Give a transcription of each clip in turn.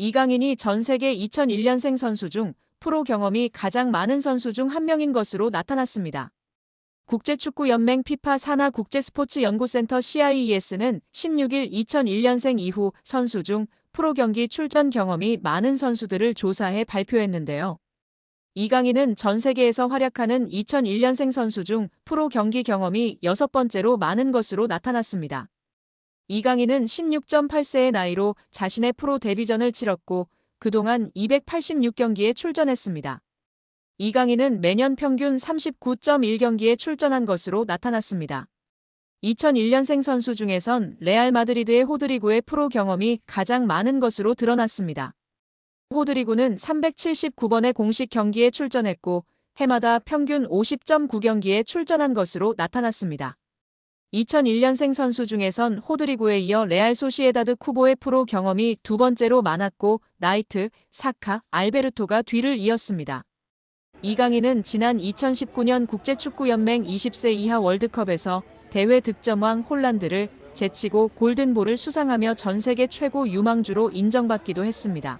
이강인이 전 세계 2001년생 선수 중 프로 경험이 가장 많은 선수 중 한 명인 것으로 나타났습니다. 국제축구연맹 피파 산하 국제스포츠연구센터 CIES는 16일 2001년생 이후 선수 중 프로 경기 출전 경험이 많은 선수들을 조사해 발표했는데요. 이강인은 전 세계에서 활약하는 2001년생 선수 중 프로 경기 경험이 6번째로 많은 것으로 나타났습니다. 이강인은 16.8세의 나이로 자신의 프로 데뷔전을 치렀고 그동안 286경기에 출전했습니다. 이강인은 매년 평균 39.1경기에 출전한 것으로 나타났습니다. 2001년생 선수 중에선 레알 마드리드의 호드리고의 프로 경험이 가장 많은 것으로 드러났습니다. 호드리고는 379번의 공식 경기에 출전했고 해마다 평균 50.9경기에 출전한 것으로 나타났습니다. 2001년생 선수 중에선 호드리고에 이어 레알 소시에다드 쿠보의 프로 경험이 두 번째로 많았고 나이트, 사카, 알베르토가 뒤를 이었습니다. 이강인은 지난 2019년 국제축구연맹 20세 이하 월드컵에서 대회 득점왕 홀란드를 제치고 골든볼을 수상하며 전 세계 최고 유망주로 인정받기도 했습니다.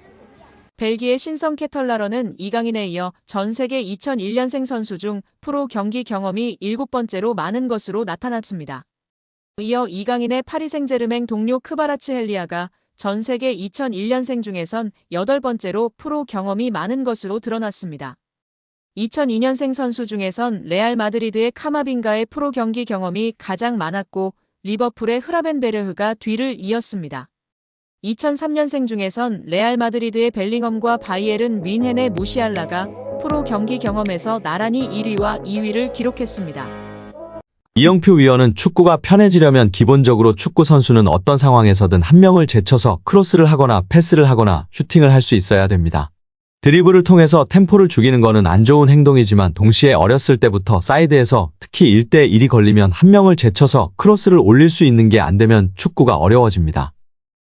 벨기에 신성 케털라러는 이강인에 이어 전 세계 2001년생 선수 중 프로 경기 경험이 7번째로 많은 것으로 나타났습니다. 이어 이강인의 파리 생제르맹 동료 크바라츠헬리아가 전 세계 2001년생 중에선 8번째로 프로 경험이 많은 것으로 드러났습니다. 2002년생 선수 중에선 레알 마드리드의 카마빙가의 프로 경기 경험이 가장 많았고 리버풀의 흐라벤베르흐가 뒤를 이었습니다. 2003년생 중에선 레알 마드리드의 벨링엄과 바이에른 뮌헨의 무시알라가 프로 경기 경험에서 나란히 1위와 2위를 기록했습니다. 이영표 위원은 축구가 편해지려면 기본적으로 축구 선수는 어떤 상황에서든 한 명을 제쳐서 크로스를 하거나 패스를 하거나 슈팅을 할 수 있어야 됩니다. 드리블을 통해서 템포를 죽이는 거는 안 좋은 행동이지만 동시에 어렸을 때부터 사이드에서 특히 1대1이 걸리면 한 명을 제쳐서 크로스를 올릴 수 있는 게 안 되면 축구가 어려워집니다.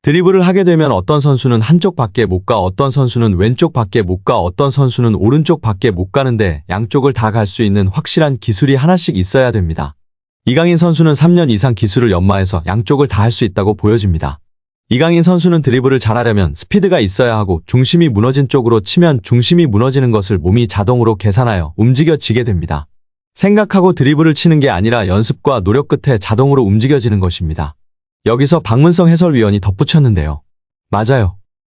드리블을 하게 되면 어떤 선수는 한쪽 밖에 못 가, 어떤 선수는 왼쪽 밖에 못 가, 어떤 선수는 오른쪽 밖에 못 가는데 양쪽을 다 갈 수 있는 확실한 기술이 하나씩 있어야 됩니다. 이강인 선수는 3년 이상 기술을 연마해서 양쪽을 다 할 수 있다고 보여집니다. 이강인 선수는 드리블을 잘하려면 스피드가 있어야 하고 중심이 무너진 쪽으로 치면 중심이 무너지는 것을 몸이 자동으로 계산하여 움직여지게 됩니다. 생각하고 드리블을 치는 게 아니라 연습과 노력 끝에 자동으로 움직여지는 것입니다. 여기서 박문성 해설위원이 덧붙였는데요. 맞아요.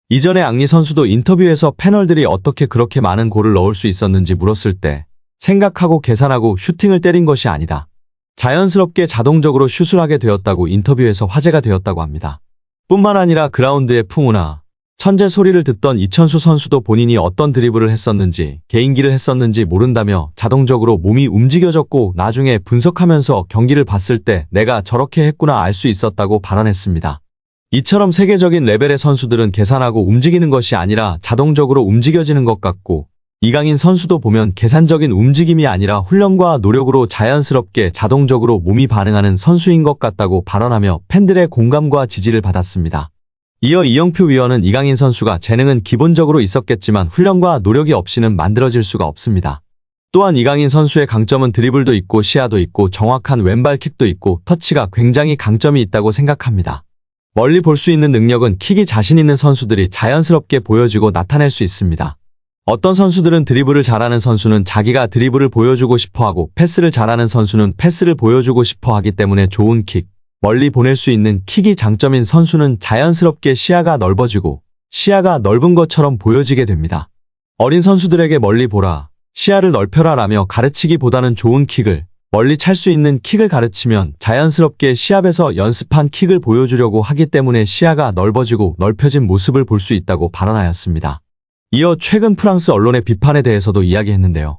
이전에 앙리 선수도 인터뷰에서 패널들이 어떻게 그렇게 많은 골을 넣을 수 있었는지 물었을 때 생각하고 계산하고 슈팅을 때린 것이 아니다. 자연스럽게 자동적으로 슛을 하게 되었다고 인터뷰에서 화제가 되었다고 합니다. 뿐만 아니라 그라운드의 풍우나 천재 소리를 듣던 이천수 선수도 본인이 어떤 드리블을 했었는지 개인기를 했었는지 모른다며 자동적으로 몸이 움직여졌고 나중에 분석하면서 경기를 봤을 때 내가 저렇게 했구나 알 수 있었다고 발언했습니다. 이처럼 세계적인 레벨의 선수들은 계산하고 움직이는 것이 아니라 자동적으로 움직여지는 것 같고 이강인 선수도 보면 계산적인 움직임이 아니라 훈련과 노력으로 자연스럽게 자동적으로 몸이 반응하는 선수인 것 같다고 발언하며 팬들의 공감과 지지를 받았습니다. 이어 이영표 위원은 이강인 선수가 재능은 기본적으로 있었겠지만 훈련과 노력이 없이는 만들어질 수가 없습니다. 또한 이강인 선수의 강점은 드리블도 있고 시야도 있고 정확한 왼발킥도 있고 터치가 굉장히 강점이 있다고 생각합니다. 멀리 볼 수 있는 능력은 킥이 자신 있는 선수들이 자연스럽게 보여주고 나타낼 수 있습니다. 어떤 선수들은 드리블을 잘하는 선수는 자기가 드리블을 보여주고 싶어하고 패스를 잘하는 선수는 패스를 보여주고 싶어하기 때문에 좋은 킥, 멀리 보낼 수 있는 킥이 장점인 선수는 자연스럽게 시야가 넓어지고 시야가 넓은 것처럼 보여지게 됩니다. 어린 선수들에게 멀리 보라, 시야를 넓혀라 라며 가르치기보다는 좋은 킥을, 멀리 찰 수 있는 킥을 가르치면 자연스럽게 시합에서 연습한 킥을 보여주려고 하기 때문에 시야가 넓어지고 넓혀진 모습을 볼 수 있다고 발언하였습니다. 이어 최근 프랑스 언론의 비판에 대해서도 이야기했는데요.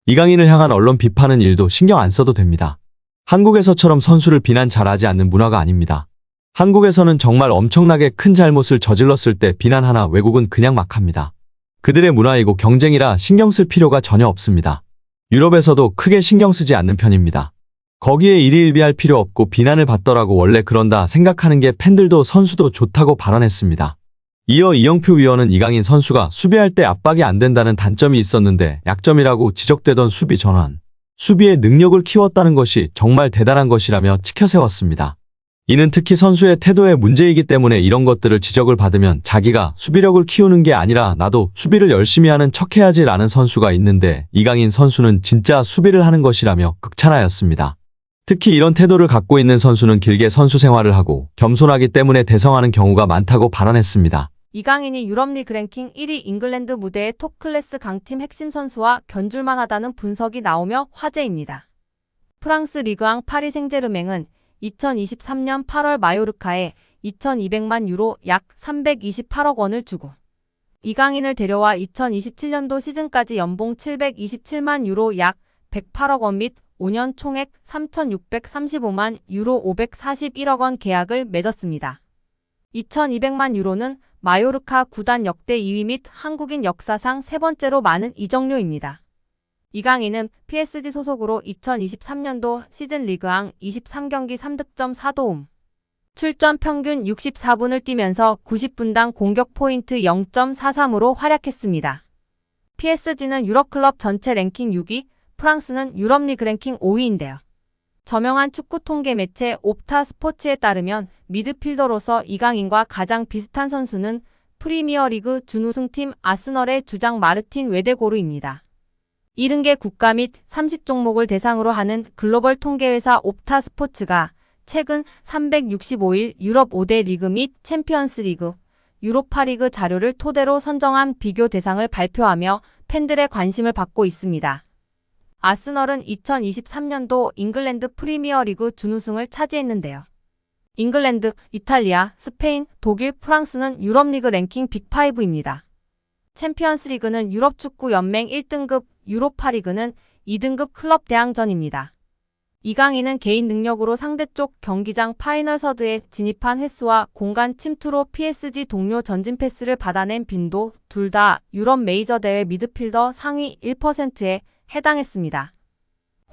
이강인을 향한 언론 비판은 일도 신경 안 써도 됩니다. 한국에서처럼 선수를 비난 잘하지 않는 문화가 아닙니다. 한국에서는 정말 엄청나게 큰 잘못을 저질렀을 때 비난하나 외국은 그냥 막 합니다. 그들의 문화이고 경쟁이라 신경 쓸 필요가 전혀 없습니다. 유럽에서도 크게 신경 쓰지 않는 편입니다. 거기에 일희일비할 필요 없고 비난을 받더라고 원래 그런다 생각하는 게 팬들도 선수도 좋다고 발언했습니다. 이어 이영표 위원은 이강인 선수가 수비할 때 압박이 안 된다는 단점이 있었는데 약점이라고 지적되던 수비 전환, 수비의 능력을 키웠다는 것이 정말 대단한 것이라며 치켜세웠습니다. 이는 특히 선수의 태도의 문제이기 때문에 이런 것들을 지적을 받으면 자기가 수비력을 키우는 게 아니라 나도 수비를 열심히 하는 척 해야지 라는 선수가 있는데 이강인 선수는 진짜 수비를 하는 것이라며 극찬하였습니다. 특히 이런 태도를 갖고 있는 선수는 길게 선수 생활을 하고 겸손하기 때문에 대성하는 경우가 많다고 발언했습니다. 이강인이 유럽리그 랭킹 1위 잉글랜드 무대의 톱클래스 강팀 핵심 선수와 견줄만 하다는 분석이 나오며 화제입니다. 프랑스 리그앙 파리 생제르맹은 2023년 8월 마요르카에 2,200만 유로 약 328억 원을 주고 이강인을 데려와 2027년도 시즌까지 연봉 727만 유로 약 108억 원 및 5년 총액 3,635만 유로 541억 원 계약을 맺었습니다. 2,200만 유로는 마요르카 구단 역대 2위 및 한국인 역사상 세 번째로 많은 이적료입니다. 이강인은 PSG 소속으로 2023년도 시즌 리그앙 23경기 3득점 4도움, 출전 평균 64분을 뛰면서 90분당 공격 포인트 0.43으로 활약했습니다. PSG는 유럽클럽 전체 랭킹 6위, 프랑스는 유럽리그 랭킹 5위인데요. 저명한 축구 통계 매체 옵타 스포츠에 따르면 미드필더로서 이강인과 가장 비슷한 선수는 프리미어리그 준우승팀 아스널의 주장 마르틴 웨데고르입니다. 70개 국가 및 30종목을 대상으로 하는 글로벌 통계회사 옵타 스포츠가 최근 365일 유럽 5대 리그 및 챔피언스 리그, 유로파리그 자료를 토대로 선정한 비교 대상을 발표하며 팬들의 관심을 받고 있습니다. 아스널은 2023년도 잉글랜드 프리미어리그 준우승을 차지했는데요. 잉글랜드, 이탈리아, 스페인, 독일, 프랑스는 유럽리그 랭킹 빅5입니다. 챔피언스리그는 유럽축구연맹 1등급, 유로파리그는 2등급 클럽 대항전입니다. 이강인은 개인 능력으로 상대쪽 경기장 파이널 서드에 진입한 횟수와 공간 침투로 PSG 동료 전진 패스를 받아낸 빈도 둘 다 유럽 메이저 대회 미드필더 상위 1%에 해당했습니다.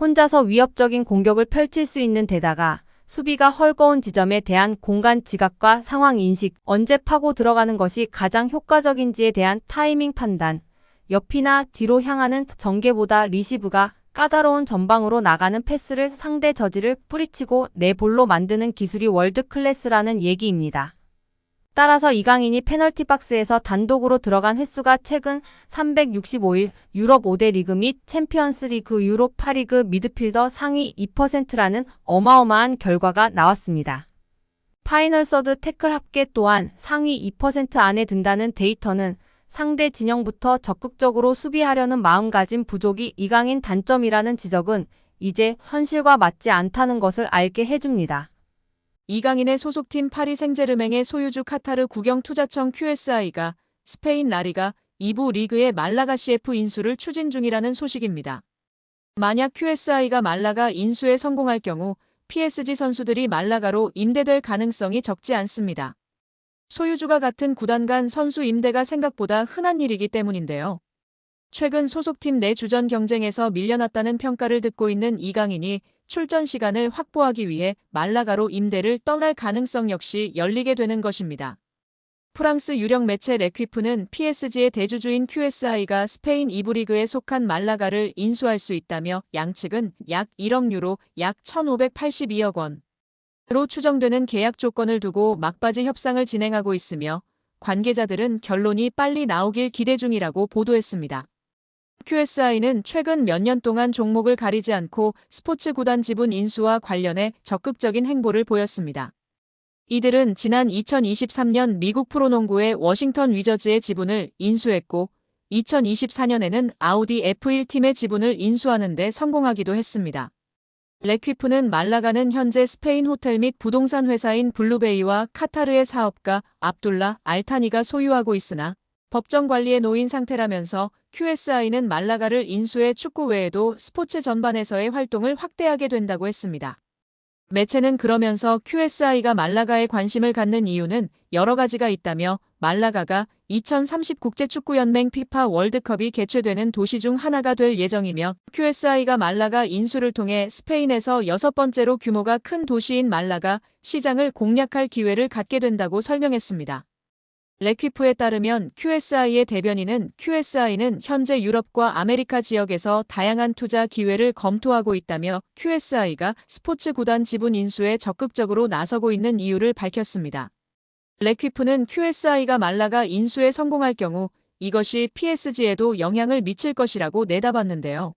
혼자서 위협적인 공격을 펼칠 수 있는 데다가 수비가 헐거운 지점에 대한 공간 지각과 상황 인식, 언제 파고 들어가는 것이 가장 효과적인지에 대한 타이밍 판단, 옆이나 뒤로 향하는 전개보다 리시브가 까다로운 전방으로 나가는 패스를 상대 저지를 뿌리치고 내 볼로 만드는 기술이 월드 클래스라는 얘기입니다. 따라서 이강인이 페널티 박스에서 단독으로 들어간 횟수가 최근 365일 유럽 5대 리그 및 챔피언스 리그 유로파리그 미드필더 상위 2%라는 어마어마한 결과가 나왔습니다. 파이널 서드 태클 합계 또한 상위 2% 안에 든다는 데이터는 상대 진영부터 적극적으로 수비하려는 마음가짐 부족이 이강인 단점이라는 지적은 이제 현실과 맞지 않다는 것을 알게 해줍니다. 이강인의 소속팀 파리 생제르맹의 소유주 카타르 국영투자청 QSI가 스페인 라리가 2부 리그의 말라가 CF 인수를 추진 중이라는 소식입니다. 만약 QSI가 말라가 인수에 성공할 경우 PSG 선수들이 말라가로 임대될 가능성이 적지 않습니다. 소유주가 같은 구단 간 선수 임대가 생각보다 흔한 일이기 때문인데요. 최근 소속팀 내 주전 경쟁에서 밀려났다는 평가를 듣고 있는 이강인이 출전 시간을 확보하기 위해 말라가로 임대를 떠날 가능성 역시 열리게 되는 것입니다. 프랑스 유력 매체 레퀴프는 PSG의 대주주인 QSI가 스페인 2부 리그에 속한 말라가를 인수할 수 있다며 양측은 약 1억 유로, 약 1,582억 원으로 추정되는 계약 조건을 두고 막바지 협상을 진행하고 있으며 관계자들은 결론이 빨리 나오길 기대 중이라고 보도했습니다. QSI는 최근 몇 년 동안 종목을 가리지 않고 스포츠 구단 지분 인수와 관련해 적극적인 행보를 보였습니다. 이들은 지난 2023년 미국 프로농구의 워싱턴 위저즈의 지분을 인수했고 2024년에는 아우디 F1 팀의 지분을 인수하는 데 성공하기도 했습니다. 레퀴프는 말라가는 현재 스페인 호텔 및 부동산 회사인 블루베이와 카타르의 사업가 압둘라 알타니가 소유하고 있으나 법정 관리에 놓인 상태라면서 QSI는 말라가를 인수해 축구 외에도 스포츠 전반에서의 활동을 확대하게 된다고 했습니다. 매체는 그러면서 QSI가 말라가에 관심을 갖는 이유는 여러 가지가 있다며 말라가가 2030 국제축구연맹 피파 월드컵이 개최되는 도시 중 하나가 될 예정이며 QSI가 말라가 인수를 통해 스페인에서 6번째로 규모가 큰 도시인 말라가 시장을 공략할 기회를 갖게 된다고 설명했습니다. 레퀴프에 따르면 QSI의 대변인은 QSI는 현재 유럽과 아메리카 지역에서 다양한 투자 기회를 검토하고 있다며 QSI가 스포츠 구단 지분 인수에 적극적으로 나서고 있는 이유를 밝혔습니다. 레퀴프는 QSI가 말라가 인수에 성공할 경우 이것이 PSG에도 영향을 미칠 것이라고 내다봤는데요.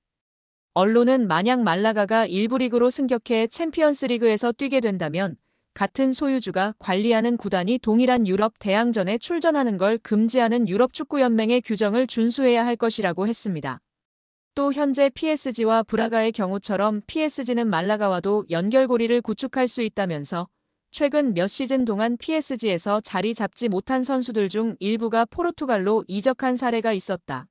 언론은 만약 말라가가 1부 리그로 승격해 챔피언스리그에서 뛰게 된다면 같은 소유주가 관리하는 구단이 동일한 유럽 대항전에 출전하는 걸 금지하는 유럽축구연맹의 규정을 준수해야 할 것이라고 했습니다. 또 현재 PSG와 브라가의 경우처럼 PSG는 말라가와도 연결고리를 구축할 수 있다면서 최근 몇 시즌 동안 PSG에서 자리 잡지 못한 선수들 중 일부가 포르투갈로 이적한 사례가 있었다.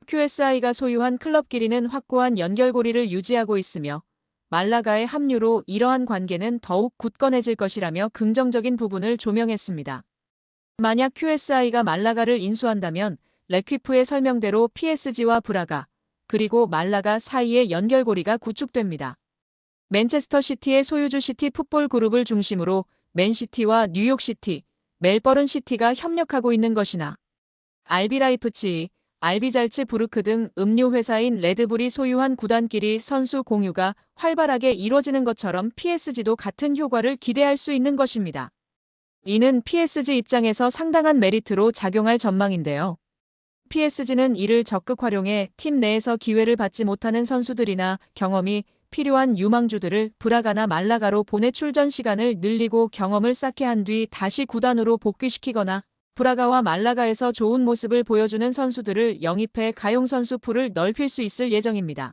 QSI가 소유한 클럽끼리는 확고한 연결고리를 유지하고 있으며 말라가의 합류로 이러한 관계는 더욱 굳건해질 것이라며 긍정적인 부분을 조명했습니다. 만약 QSI가 말라가를 인수한다면 레퀴프의 설명대로 PSG와 브라가 그리고 말라가 사이의 연결고리가 구축됩니다. 맨체스터 시티의 소유주 시티 풋볼 그룹을 중심으로 맨시티와 뉴욕시티, 멜버른 시티가 협력하고 있는 것이나 RB 라이프치히, RB 잘츠부르크 등 음료 회사인 레드불이 소유한 구단끼리 선수 공유가 활발하게 이뤄지는 것처럼 PSG도 같은 효과를 기대할 수 있는 것입니다. 이는 PSG 입장에서 상당한 메리트로 작용할 전망인데요. PSG는 이를 적극 활용해 팀 내에서 기회를 받지 못하는 선수들이나 경험이 필요한 유망주들을 브라가나 말라가로 보내 출전 시간을 늘리고 경험을 쌓게 한 뒤 다시 구단으로 복귀시키거나 브라가와 말라가에서 좋은 모습을 보여주는 선수들을 영입해 가용 선수 풀을 넓힐 수 있을 예정입니다.